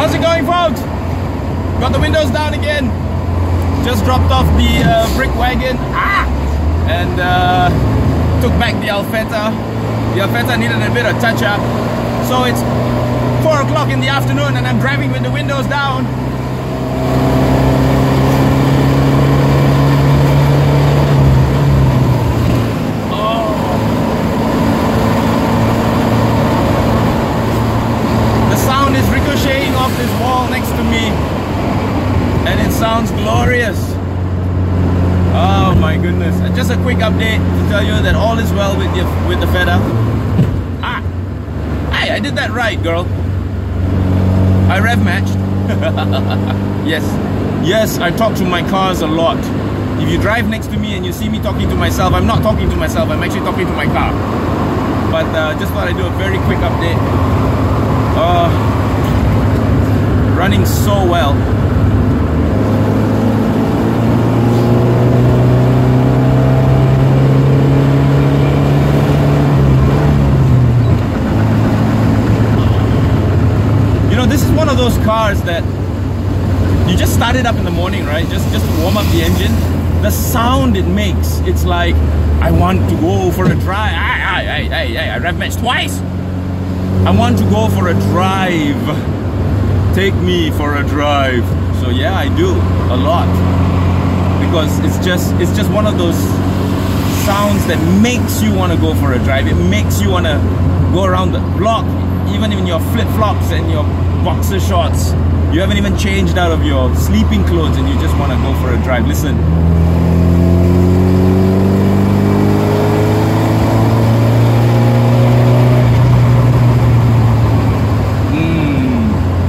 How's it going, folks? Got the windows down again. Just dropped off the brick wagon and took back the Alfetta. The Alfetta needed a bit of touch-up. So it's 4 o'clock in the afternoon and I'm driving with the windows down. This wall next to me and it sounds glorious. Oh my goodness. Just a quick update to tell you that all is well with the Feta. Hey, I did that right, girl. I rev matched. Yes, I talk to my cars a lot. If you drive next to me and you see me talking to myself, I'm not talking to myself, I'm actually talking to my car. But just thought I'd do a very quick update. Running so well. You know, this is one of those cars that you just start it up in the morning, right? Just to warm up the engine. The sound it makes, it's like, I want to go for a drive. I rev matched twice. I want to go for a drive. Take me for a drive. So yeah, I do a lot because it's just one of those sounds that makes you want to go for a drive. It makes you want to go around the block, even in your flip-flops and your boxer shorts. You haven't even changed out of your sleeping clothes and you just want to go for a drive. Listen.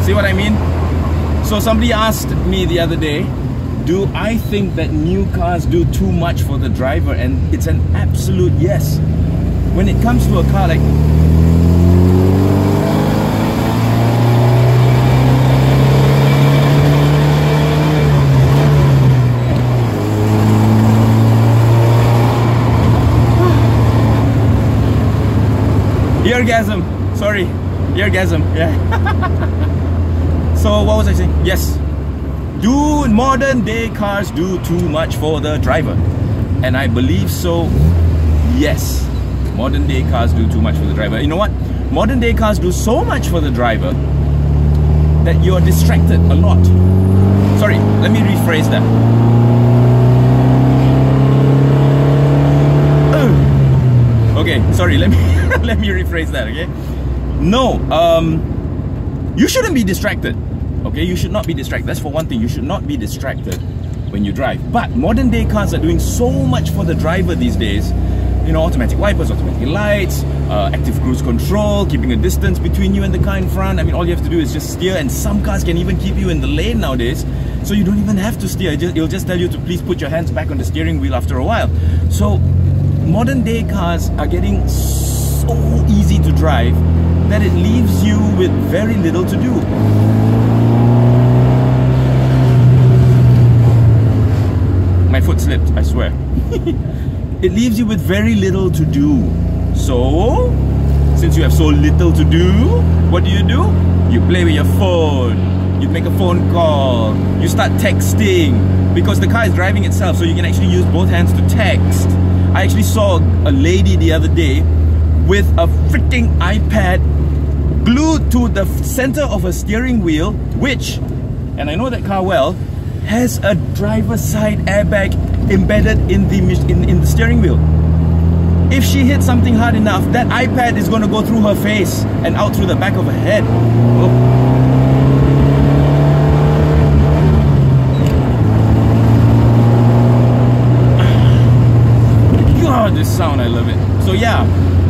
See what I mean? So somebody asked me the other day, do I think that new cars do too much for the driver? And it's an absolute yes. When it comes to a car like... Eargasm. Sorry. Eargasm. Yeah. So what was I saying? Yes, do modern day cars do too much for the driver? And I believe so. Yes, modern day cars do too much for the driver. You know what? Modern day cars do so much for the driver that you're distracted a lot. Sorry, let me rephrase that. Okay, sorry, let me let me rephrase that, okay? No, you shouldn't be distracted. Okay, you should not be distracted. That's for one thing. You should not be distracted when you drive. But modern day cars are doing so much for the driver these days. You know, automatic wipers, automatic lights, active cruise control, keeping a distance between you and the car in front. I mean, all you have to do is just steer, and some cars can even keep you in the lane nowadays. So you don't even have to steer. It'll just tell you to please put your hands back on the steering wheel after a while. So modern day cars are getting so easy to drive that it leaves you with very little to do. My foot slipped, I swear. It leaves you with very little to do. So, since you have so little to do, what do? You play with your phone. You make a phone call. You start texting. Because the car is driving itself, so you can actually use both hands to text. I actually saw a lady the other day with a freaking iPad glued to the center of a steering wheel, which, and I know that car well, has a driver's side airbag embedded in the steering wheel. If she hits something hard enough, that iPad is going to go through her face and out through the back of her head. Oh. God, this sound, I love it. So yeah,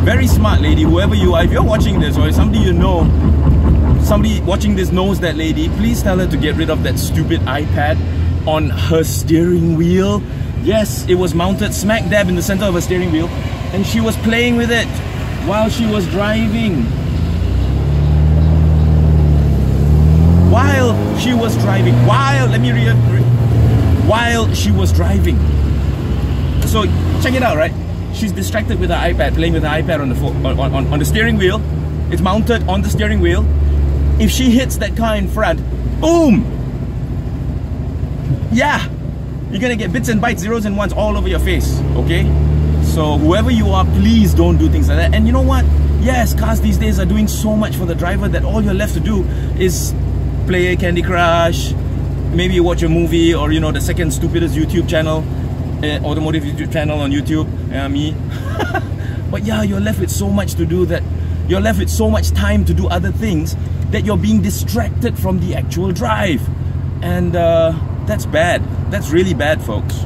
very smart lady, whoever you are. If you're watching this, or somebody you know, somebody watching this knows that lady, please tell her to get rid of that stupid iPad on her steering wheel. Yes, it was mounted smack dab in the center of her steering wheel, and she was playing with it while she was driving. While she was driving. While she was driving. So check it out, right? She's distracted with her iPad, playing with her iPad on the steering wheel. It's mounted on the steering wheel. If she hits that car in front, boom! Yeah! You're gonna get bits and bytes, zeros and ones all over your face, okay? So whoever you are, please don't do things like that. And you know what? Yes, cars these days are doing so much for the driver that all you're left to do is play Candy Crush, maybe you watch a movie, or you know, the second stupidest YouTube channel, automotive YouTube channel on YouTube, me. But yeah, you're left with so much to do that you're left with so much time to do other things that you're being distracted from the actual drive. And that's bad. That's really bad, folks.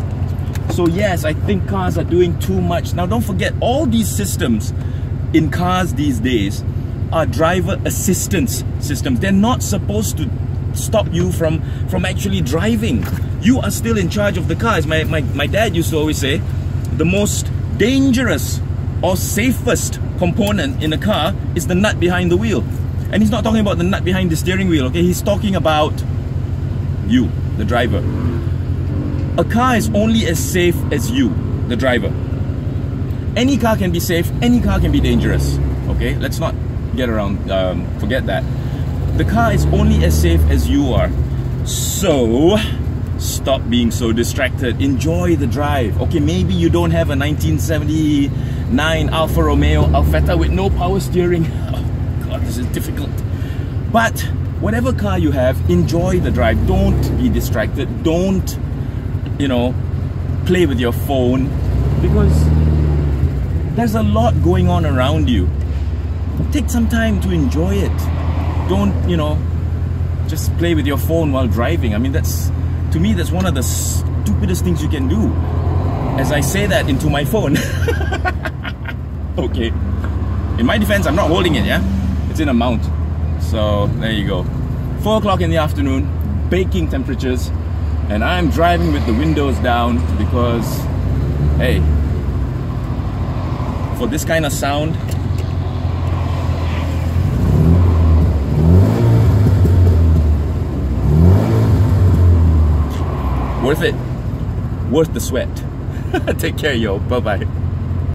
So yes, I think cars are doing too much. Now don't forget, all these systems in cars these days are driver assistance systems. They're not supposed to stop you from actually driving. You are still in charge of the car. As my dad used to always say, the most dangerous or safest component in a car is the nut behind the wheel. And he's not talking about the nut behind the steering wheel, okay? He's talking about you, the driver. A car is only as safe as you, the driver. Any car can be safe, any car can be dangerous, okay? Let's not get around, forget that. The car is only as safe as you are. So, stop being so distracted. Enjoy the drive. Okay, maybe you don't have a 1979 Alfa Romeo Alfetta with no power steering. Oh God, this is difficult. But whatever car you have, enjoy the drive. Don't be distracted. Don't, you know, play with your phone, because there's a lot going on around you. Take some time to enjoy it. Don't, you know, just play with your phone while driving. I mean, that's, to me, that's one of the stupidest things you can do. As I say that into my phone. Okay. In my defense, I'm not holding it, yeah? It's in a mount. So, there you go. 4 o'clock in the afternoon, baking temperatures, and I'm driving with the windows down because, hey, for this kind of sound, worth it. Worth the sweat. Take care, yo. Bye-bye.